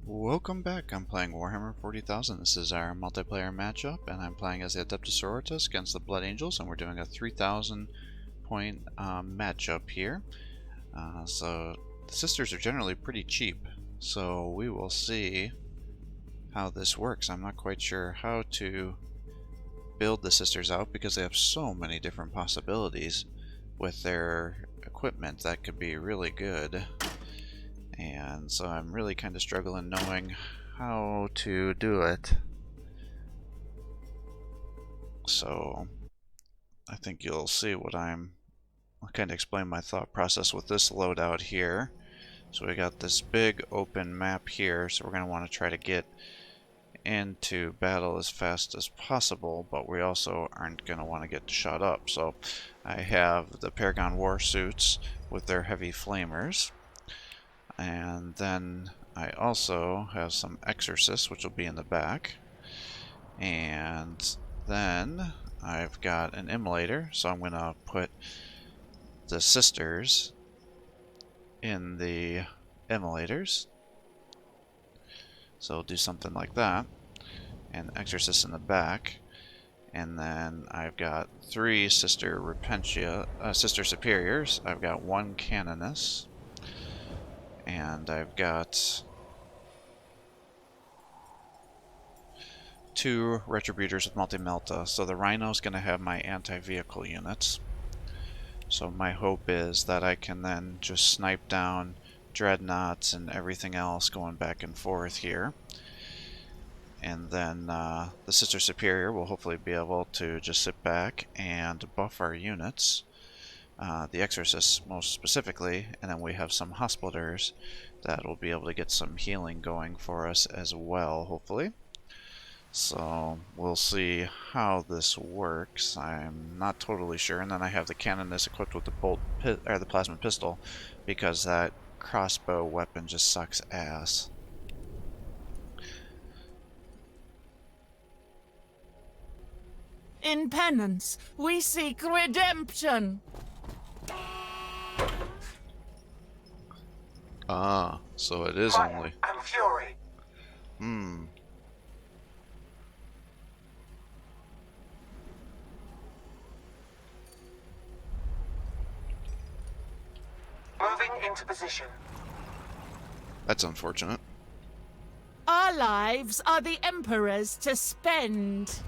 Welcome back. I'm playing Warhammer 40,000. This is our multiplayer matchup, and I'm playing as the Adepta Sororita against the Blood Angels, and we're doing a 3,000 point matchup here. So the sisters are generally pretty cheap, so we will see how this works. I'm not quite sure how to build the sisters out because they have so many different possibilities with their equipment that could be really good. And so I'm really kind of struggling knowing how to do it. So I think you'll see what I'll kind of explain my thought process with this loadout here. So we got this big open map here, so we're going to want to try to get into battle as fast as possible, but we also aren't going to want to get shot up. So I have the Paragon War suits with their heavy flamers. And then I also have some exorcists, which will be in the back. And then I've got an immolator, so I'm going to put the sisters in the immolators. So I'll do something like that. And exorcists in the back. And then I've got 3 sister superiors. I've got 1 canoness. And I've got 2 retributors with multi-melta. So the Rhino's going to have my anti-vehicle units. So my hope is that I can then just snipe down dreadnoughts and everything else going back and forth here. And then the Sister Superior will hopefully be able to just sit back and buff our units. The Exorcists most specifically, and then we have some Hospitallers that will be able to get some healing going for us as well, hopefully. So we'll see how this works. I'm not totally sure. And then I have the Canoness equipped with the plasma pistol, because that crossbow weapon just sucks ass. In penance, we seek redemption. Ah, so it is Fire only. and fury. Hmm. Moving into position. That's unfortunate. Our lives are the Emperor's to spend.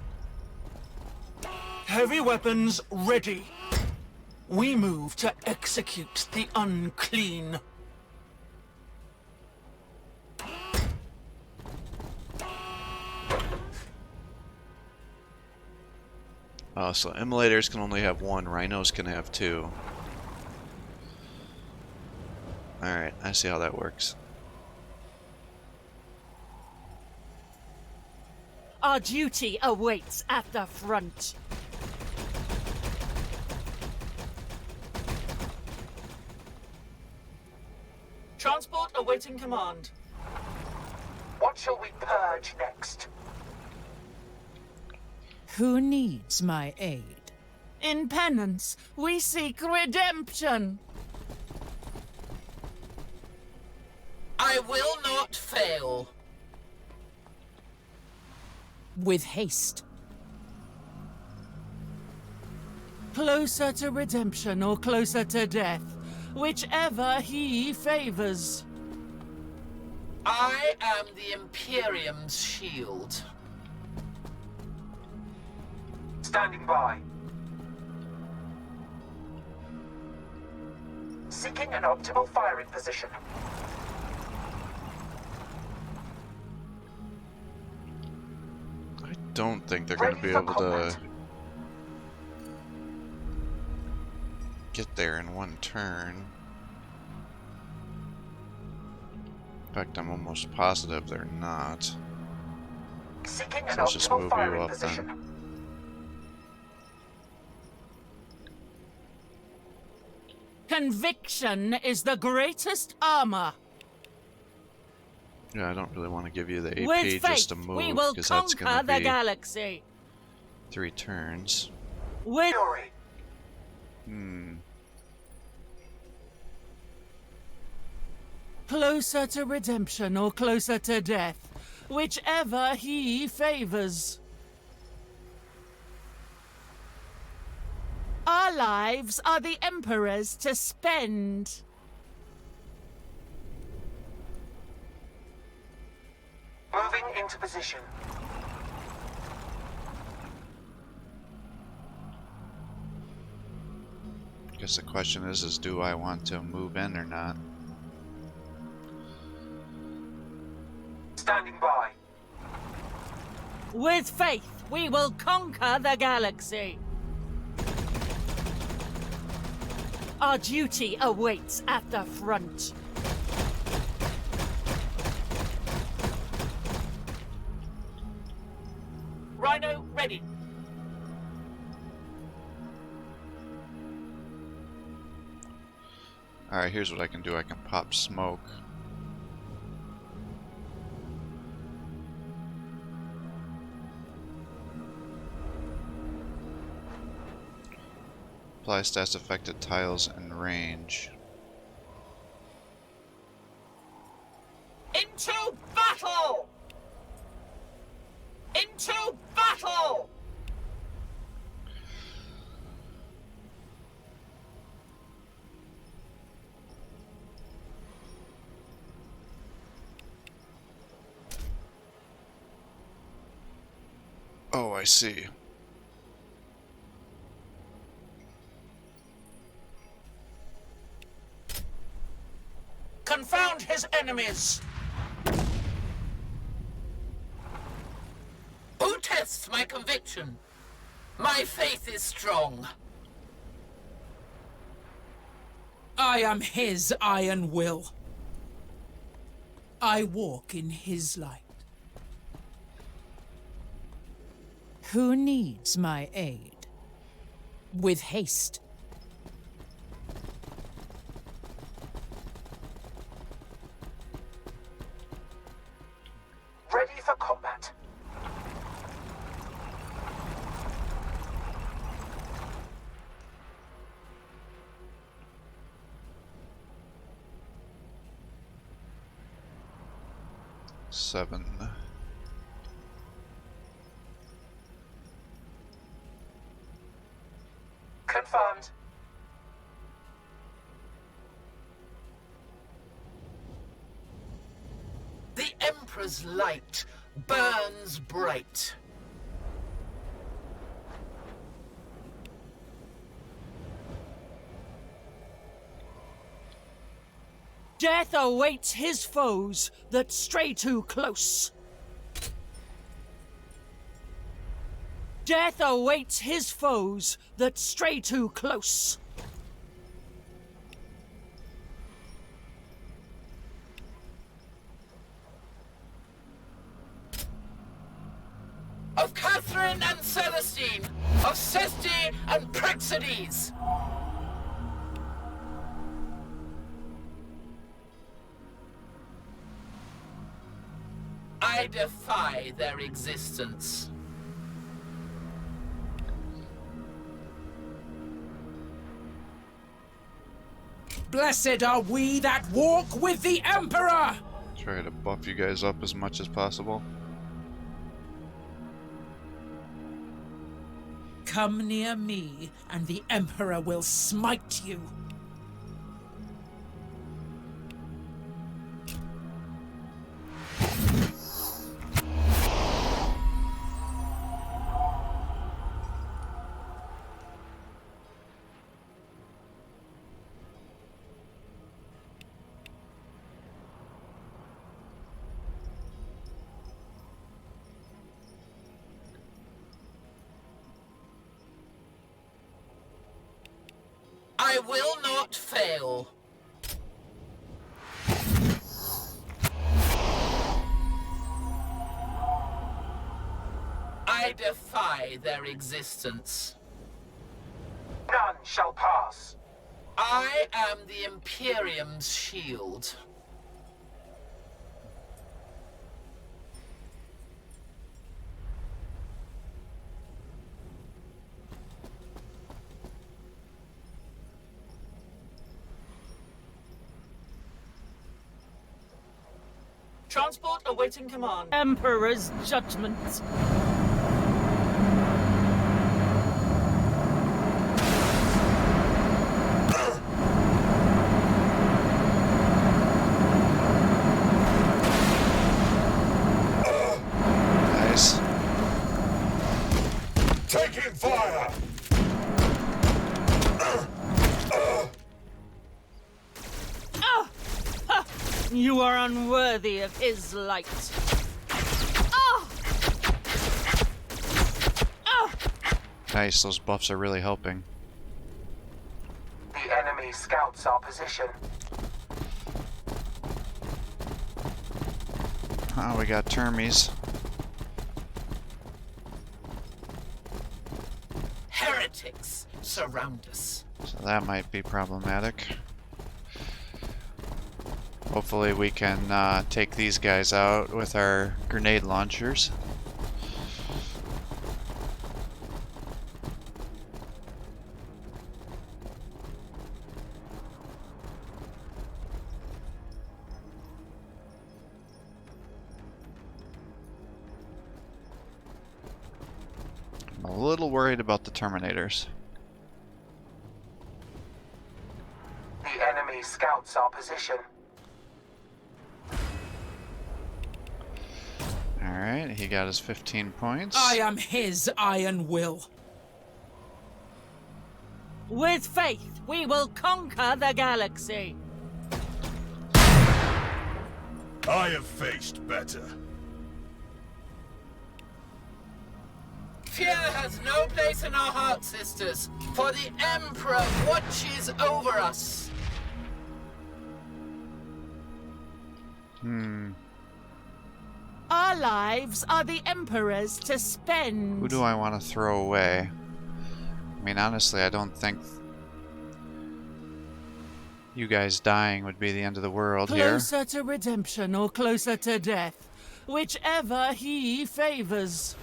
Heavy weapons ready. We move to execute the unclean. So immolators can only have 1, rhinos can have 2. Alright, I see how that works. Our duty awaits at the front. Transport awaiting command. What shall we purge next? Who needs my aid? In penance, we seek redemption. I will not fail. With haste. Closer to redemption or closer to death, whichever he favors. I am the Imperium's shield. Standing by. Seeking an optimal firing position. I don't think they're going to be Ready for able to combat. get there in 1 turn. In fact, I'm almost positive they're not. Seeking So an let's just move optimal you firing up position. then. Conviction is the greatest armor. Yeah, I don't really want to give you the AP With just to faith, move, we will because that's going conquer to the be galaxy. 3 turns. With Fury. Closer to redemption or closer to death, whichever he favors. Our lives are the Emperor's to spend. Moving into position. Guess the question is do I want to move in or not? Standing by. With faith, we will conquer the galaxy. Our duty awaits at the front. Rhino ready. Alright, here's what I can do. I can pop smoke. Apply stats affected tiles and range. Into battle! Into battle! Oh, I see. Confound his enemies. Who tests my conviction? My faith is strong. I am his iron will. I walk in his light. Who needs my aid? With haste. Ready for combat. Seven. Confirmed. The Emperor's light burns bright. Death awaits his foes that stray too close. Death awaits his foes that stray too close. Of Catherine and Celestine, of Sesti and Praxedes. I defy their existence. Blessed are we that walk with the Emperor! Try to buff you guys up as much as possible. Come near me, and the Emperor will smite you. I will not fail. I defy their existence. None shall pass. I am the Imperium's shield. Transport awaiting command. Emperor's judgment. Nice. Taking fire! You are unworthy of his light. Ah! Ah! Nice, those buffs are really helping. The enemy scouts our position. Oh, we got termies. Heretics surround us. So that might be problematic. Hopefully we can take these guys out with our grenade launchers. I'm a little worried about the Terminators. The enemy scouts our position. Alright, he got his 15 points. I am his iron will. With faith, we will conquer the galaxy. I have faced better. Fear has no place in our hearts, sisters, for the Emperor watches over us. Our lives are the Emperor's to spend. Who do I want to throw away? I mean, honestly, I don't think you guys dying would be the end of the world here. Closer to redemption or closer to death, whichever he favors.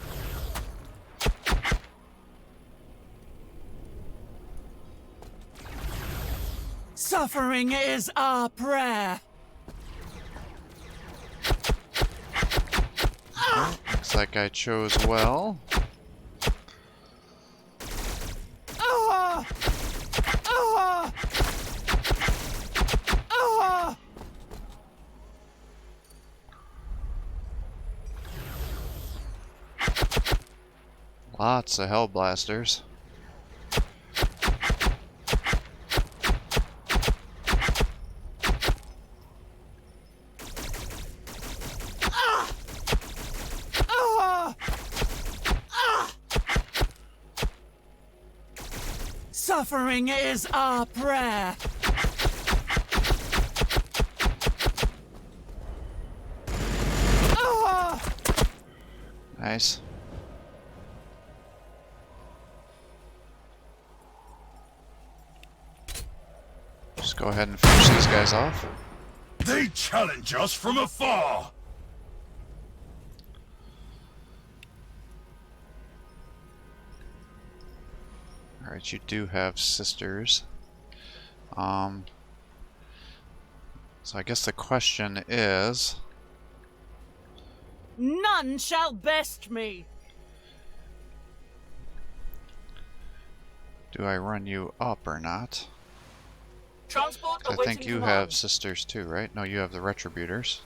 Suffering is our prayer. Looks like I chose well. Ah! Ah! Ah! Lots of Hellblasters. Suffering is our prayer. Nice. Just go ahead and finish these guys off. They challenge us from afar! Alright, you do have sisters. So I guess the question is... None shall best me. do I run you up or not? Transport I awaiting think you command. have sisters too, right? No, you have the Retributors.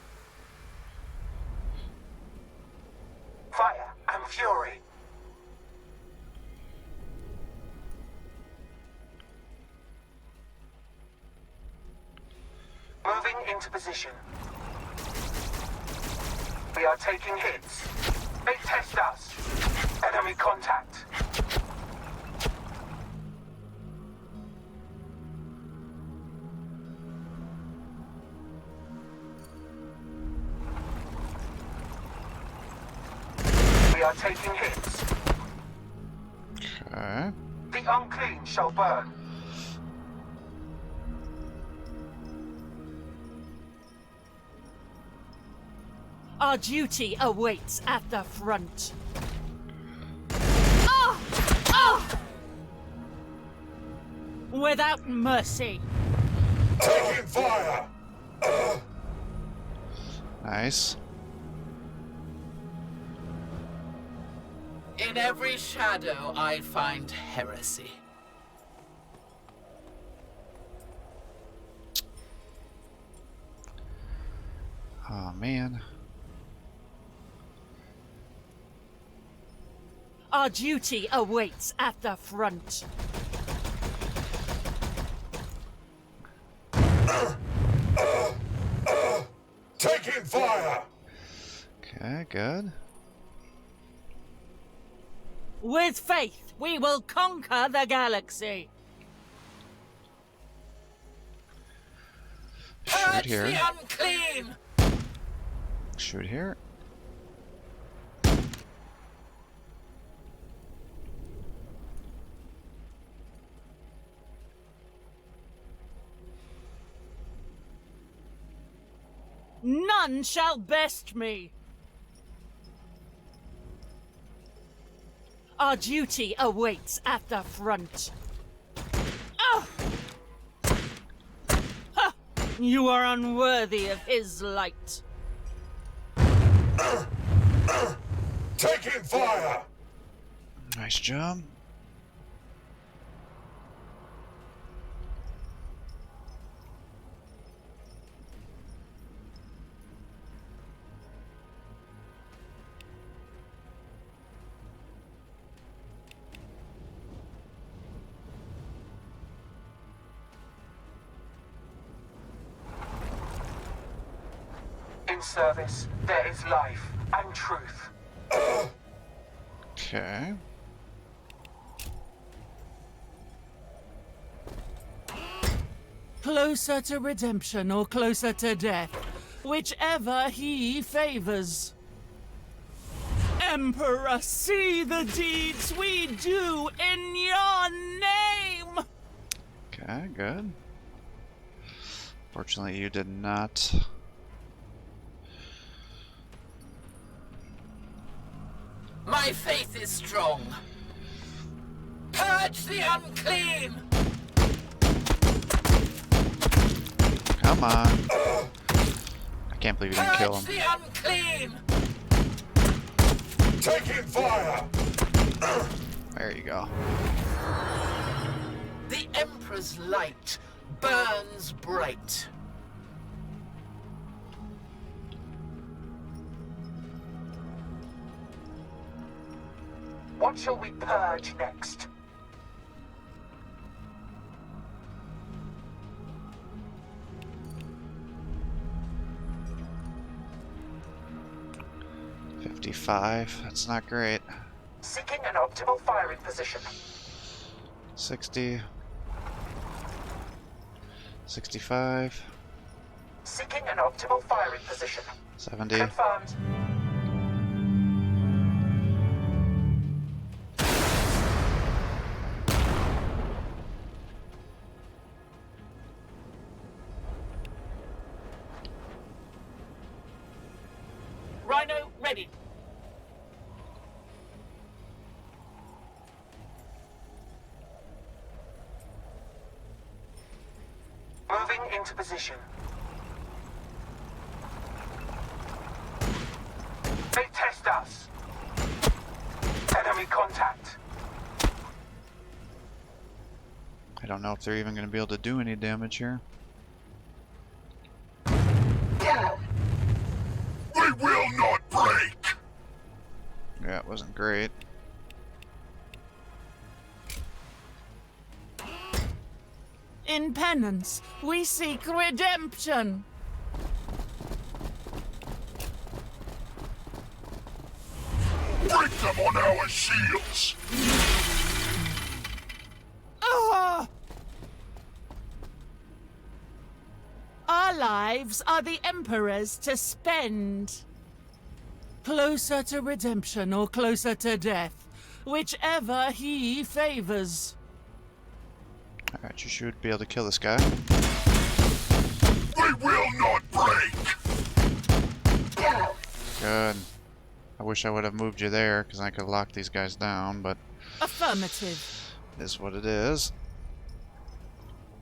Fire and fury. Moving into position. We are taking hits. They test us. Enemy contact. We are taking hits. Okay. The unclean shall burn. Our duty awaits at the front. Ah! Ah! Without mercy. Taking fire! Nice. In every shadow I find heresy. Oh man. Our duty awaits at the front. Taking fire! Okay, good. With faith, we will conquer the galaxy. Shoot here. The unclean! Shoot here. None shall best me. Our duty awaits at the front. Oh! Ha! You are unworthy of his light. Taking fire! Nice job. In service, there is life and truth. Okay. Closer to redemption or closer to death, whichever he favors. Emperor, see the deeds we do in your name! Okay, good. Fortunately, you did not. My faith is strong. Purge the unclean! Come on. I can't believe you didn't kill him. The unclean! Taking fire! There you go. The Emperor's light burns bright. What shall we purge next? $55. That's not great. Seeking an optimal firing position. 60. 65. Seeking an optimal firing position. 70. Confirmed. Rhino ready. Moving into position. They test us. Enemy contact. I don't know if they're even going to be able to do any damage here. We will not break! Yeah, it wasn't great. In penance, we seek redemption. Break them on our shields! Ah! Our lives are the Emperor's to spend. Closer to redemption or closer to death, whichever he favors. Alright, you should be able to kill this guy. We will not break! Good. I wish I would have moved you there, because I could have locked these guys down, but Affirmative. it is what it is.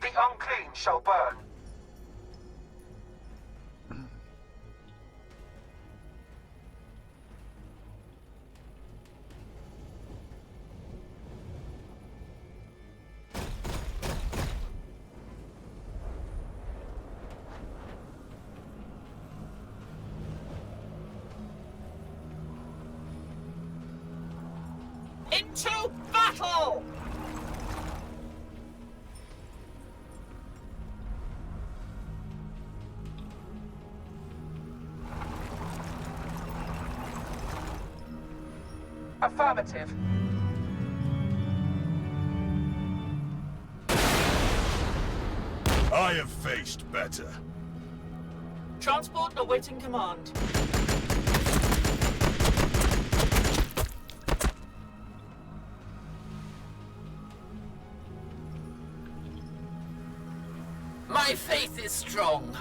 The unclean shall burn. Into battle! Affirmative. I have faced better. Transport awaiting command. My faith is strong.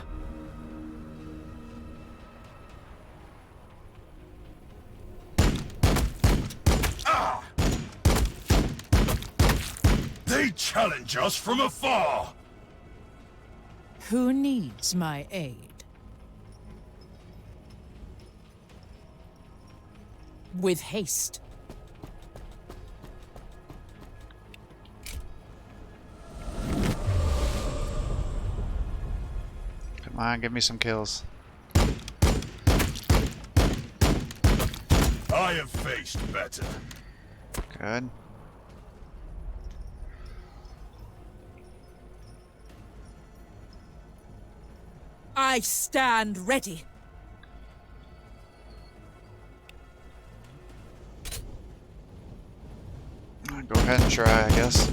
They challenge us from afar. Who needs my aid? With haste. Come on, give me some kills. I have faced better. Good. I stand ready. Go ahead and try, I guess.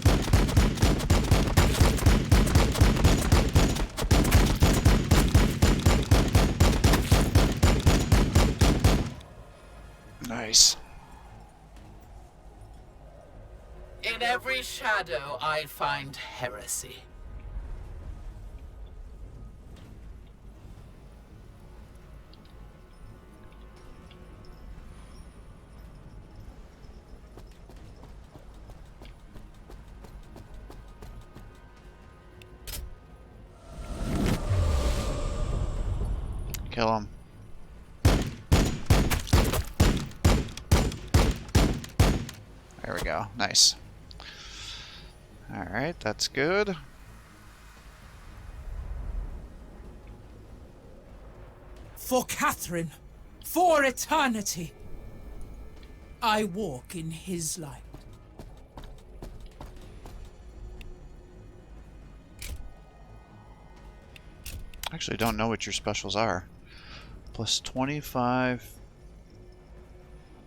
Nice. In every shadow, I find heresy. Kill him. There we go. Nice. Alright, that's good. For Catherine, for eternity, I walk in his light. Actually, don't know what your specials are. Plus 25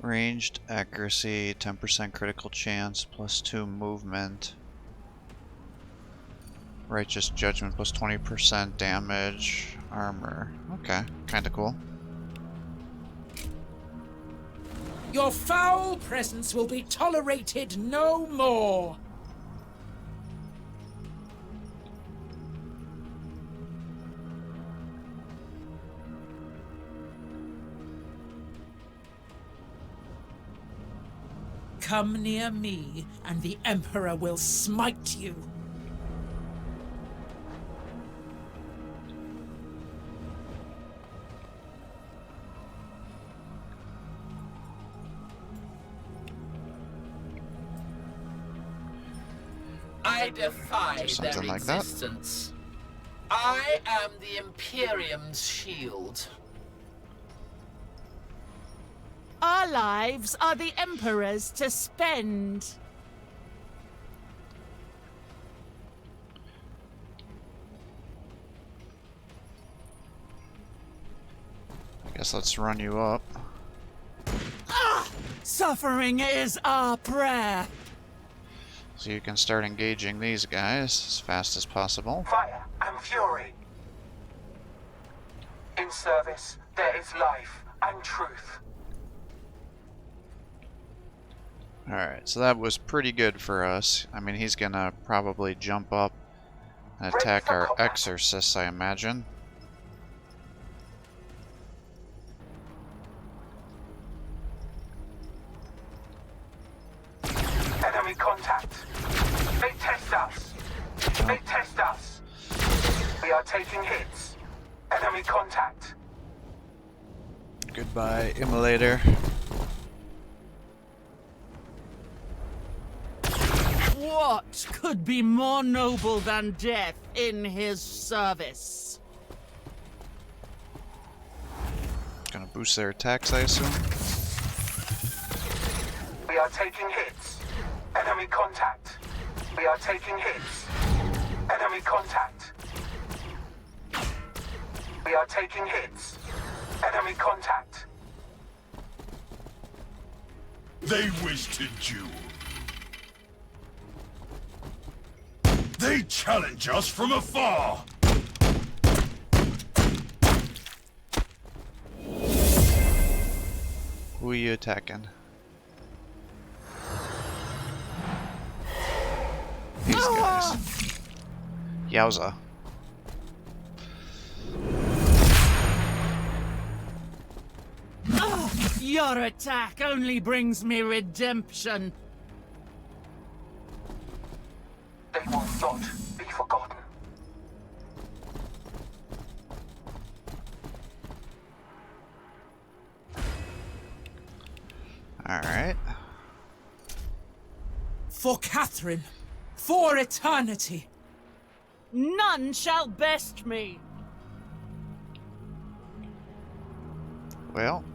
ranged accuracy, 10% critical chance, plus 2 movement. Righteous judgment, plus 20% damage, armor. Okay, kinda cool. Your foul presence will be tolerated no more. Come near me, and the Emperor will smite you. I defy their Something like that. existence. I am the Imperium's shield. Our lives are the Emperor's to spend. I guess let's run you up. Suffering is our prayer. So you can start engaging these guys as fast as possible. Fire and fury. In service, there is life and truth. Alright, so that was pretty good for us. I mean, he's gonna probably jump up and attack our exorcists, I imagine. Enemy contact. They test us. They test us. We are taking hits. Enemy contact. Goodbye, Immolator. What could be more noble than death in his service? Gonna boost their attacks, I assume. We are taking hits. Enemy contact. We are taking hits. Enemy contact. We are taking hits. Enemy contact. They wish to duel. They challenge us from afar. Who are you attacking? These guys. Yowza. Your attack only brings me redemption. They will not be forgotten. Alright. For Catherine. For eternity. None shall best me. Well.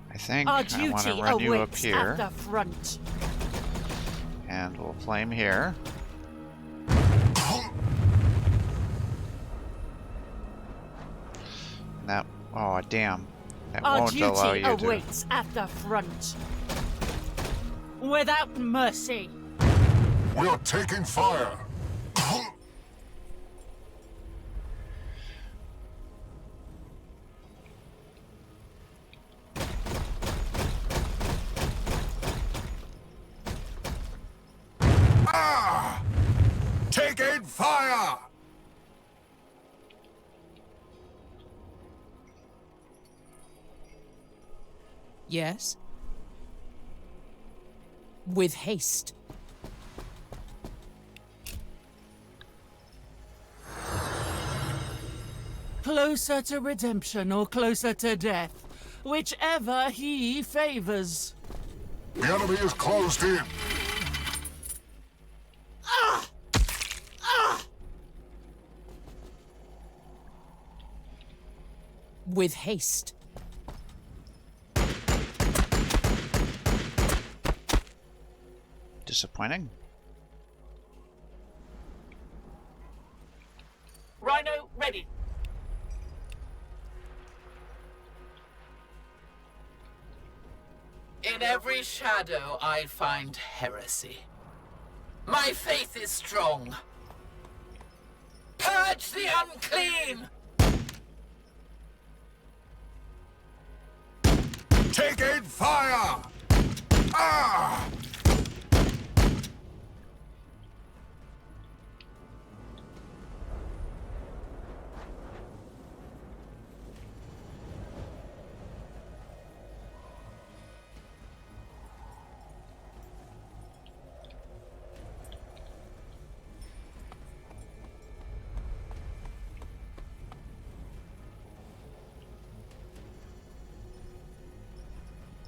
I think Our I want to duty run you up awaits here. at the front. And we'll flame here. That, oh damn, that Our won't allow duty you to. awaits at the front. Without mercy. We are taking fire. Ah! Taking fire! Yes? With haste. Closer to redemption or closer to death, whichever he favors. The enemy is closed in. With haste. Disappointing. Rhino ready. In every shadow I find heresy. My faith is strong. Purge the unclean! Taking fire! Ah!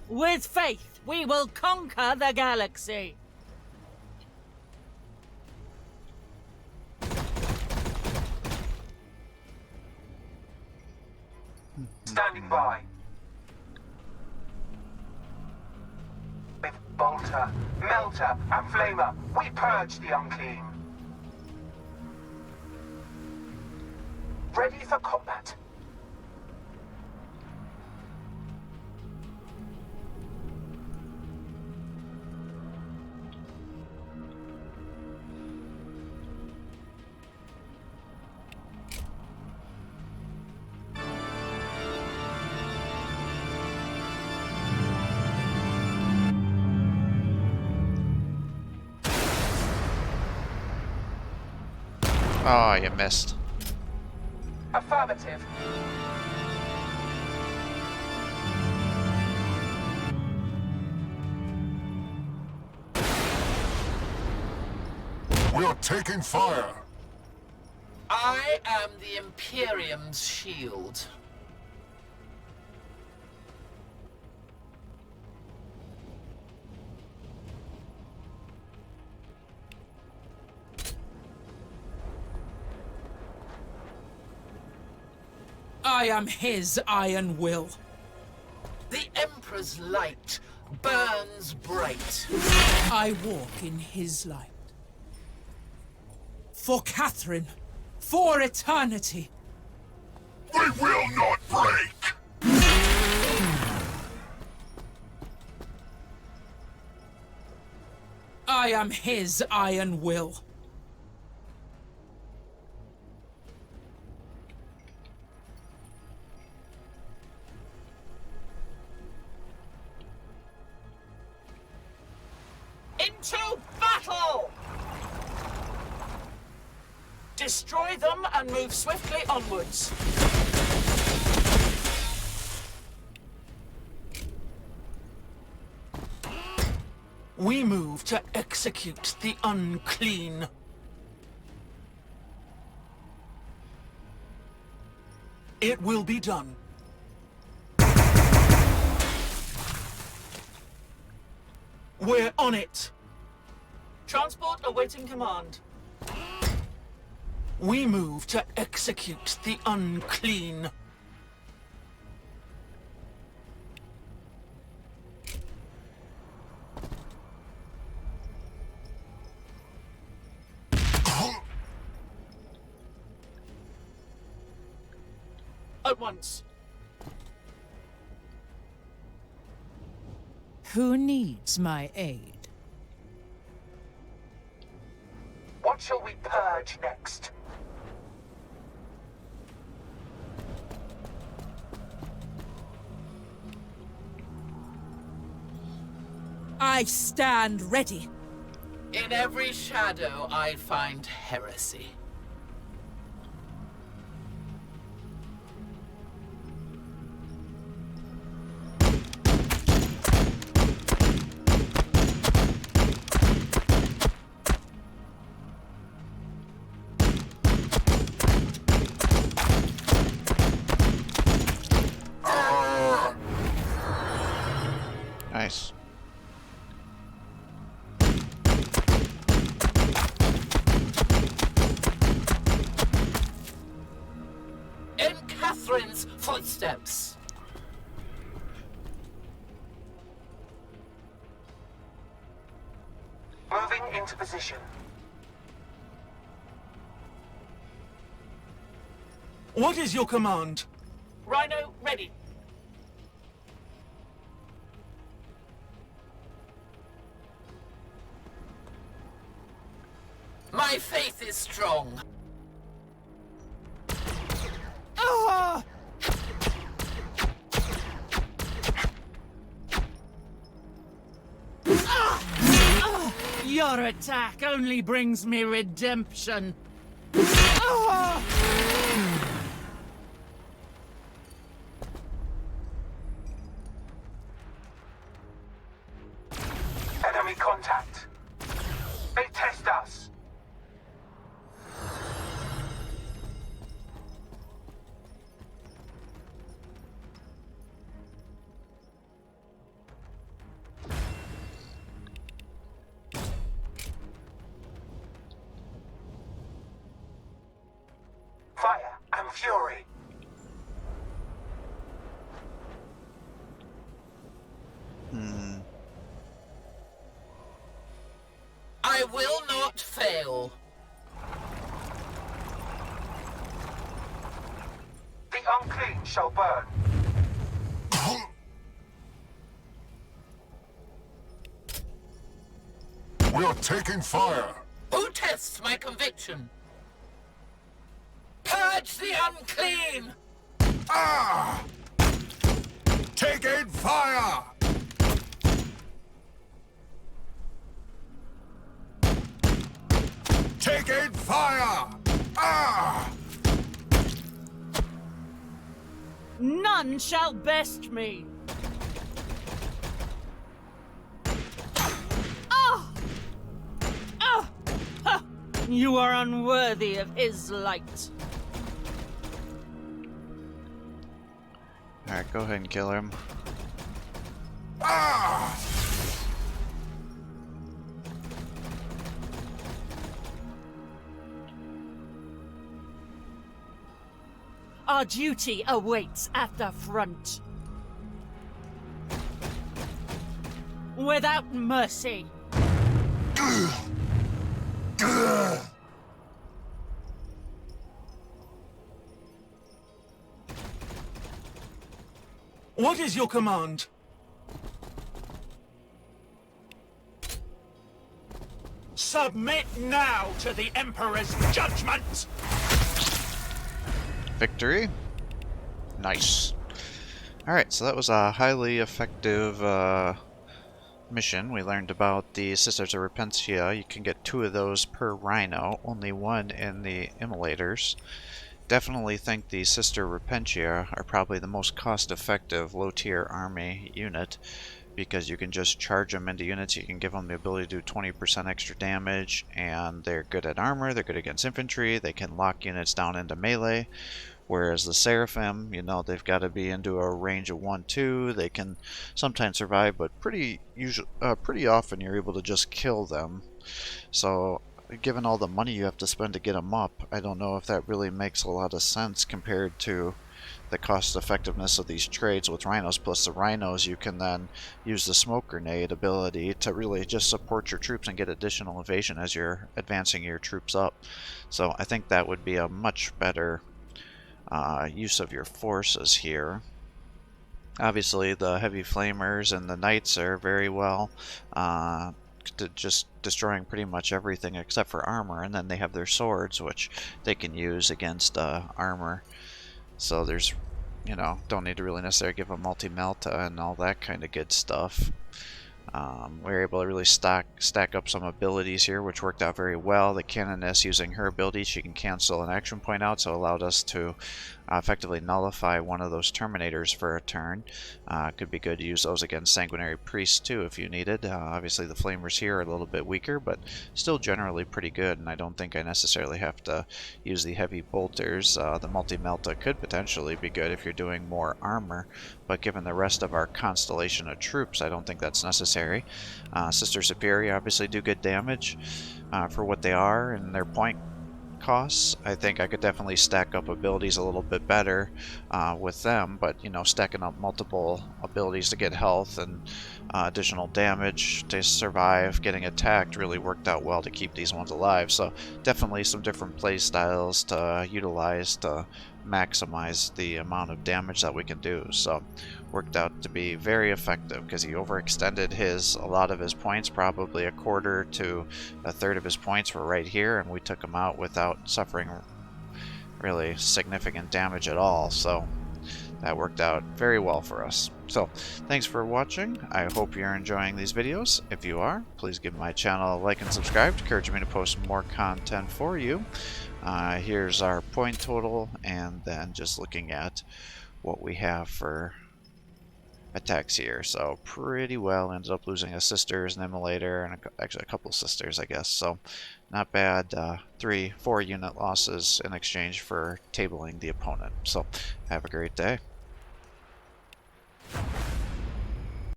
With faith, we will conquer the galaxy. Standing by. With Bolter, Melter, and Flamer, we purge the unclean. Ready for combat. Oh, you missed. Affirmative. We are taking fire. I am the Imperium's shield. I am his iron will. The Emperor's light burns bright. I walk in his light. For Catherine, for eternity. They will not break! I am his iron will. Into battle! Destroy them and move swiftly onwards. We move to execute the unclean. It will be done. We're on it. Transport awaiting command. We move to execute the unclean. At once. Who needs my aid? What shall we purge next? I stand ready. In every shadow I find heresy. Nice. In Catherine's footsteps. Moving into position. What is your command? Rhino ready. My faith is strong. Your attack only brings me redemption. Enemy contact. They test us. Fire and fury. I will not fail. The unclean shall burn. We are taking fire! Who tests my conviction? Purge the unclean! Ah! Taking fire! Taking fire! Ah! None shall best me. You are unworthy of his light. Alright, go ahead and kill him. Ah! Our duty awaits at the front. Without mercy. What is your command? Submit now to the Emperor's judgment! Victory. Nice. Alright, so that was a highly effective mission. We learned about the Sisters of Repentia. You can get 2 of those per rhino, only 1 in the immolators. Definitely think the Sister Repentia are probably the most cost-effective low-tier army unit, because you can just charge them into units. You can give them the ability to do 20% extra damage, and they're good at armor, they're good against infantry, they can lock units down into melee. Whereas the Seraphim, you know, they've got to be into a range of 1-2. They can sometimes survive, but pretty often you're able to just kill them. So, given all the money you have to spend to get them up, I don't know if that really makes a lot of sense compared to the cost effectiveness of these trades with rhinos. Plus the rhinos, you can then use the smoke grenade ability to really just support your troops and get additional evasion as you're advancing your troops up. So I think that would be a much better use of your forces here. Obviously the heavy flamers and the knights are very well just destroying pretty much everything except for armor, and then they have their swords, which they can use against armor. So there's, you know, don't need to really necessarily give a multi-melta and all that kind of good stuff. We were able to really stack up some abilities here, which worked out very well. The Canoness, using her ability, she can cancel an action point out, so allowed us to effectively nullify one of those Terminators for a turn. Could be good to use those against Sanguinary Priests too if you needed. Obviously the Flamers here are a little bit weaker, but still generally pretty good, and I don't think I necessarily have to use the Heavy Bolters. The Multi-Melta could potentially be good if you're doing more armor, but given the rest of our constellation of troops, I don't think that's necessary. Sister Superior obviously do good damage for what they are and their point costs. I think I could definitely stack up abilities a little bit better with them, but you know, stacking up multiple abilities to get health and additional damage to survive getting attacked really worked out well to keep these ones alive. So definitely some different play styles to utilize to maximize the amount of damage that we can do. So worked out to be very effective because he overextended a lot of his points. Probably a quarter to a third of his points were right here, and we took him out without suffering really significant damage at all. So that worked out very well for us. So thanks for watching. I hope you're enjoying these videos. If you are, please give my channel a like and subscribe to encourage me to post more content for you. Here's our point total, and then just looking at what we have for attacks here. So pretty well. Ended up losing a Sisters, an Immolator, and actually a couple Sisters, I guess. So not bad. 3-4 unit losses in exchange for tabling the opponent. So have a great day.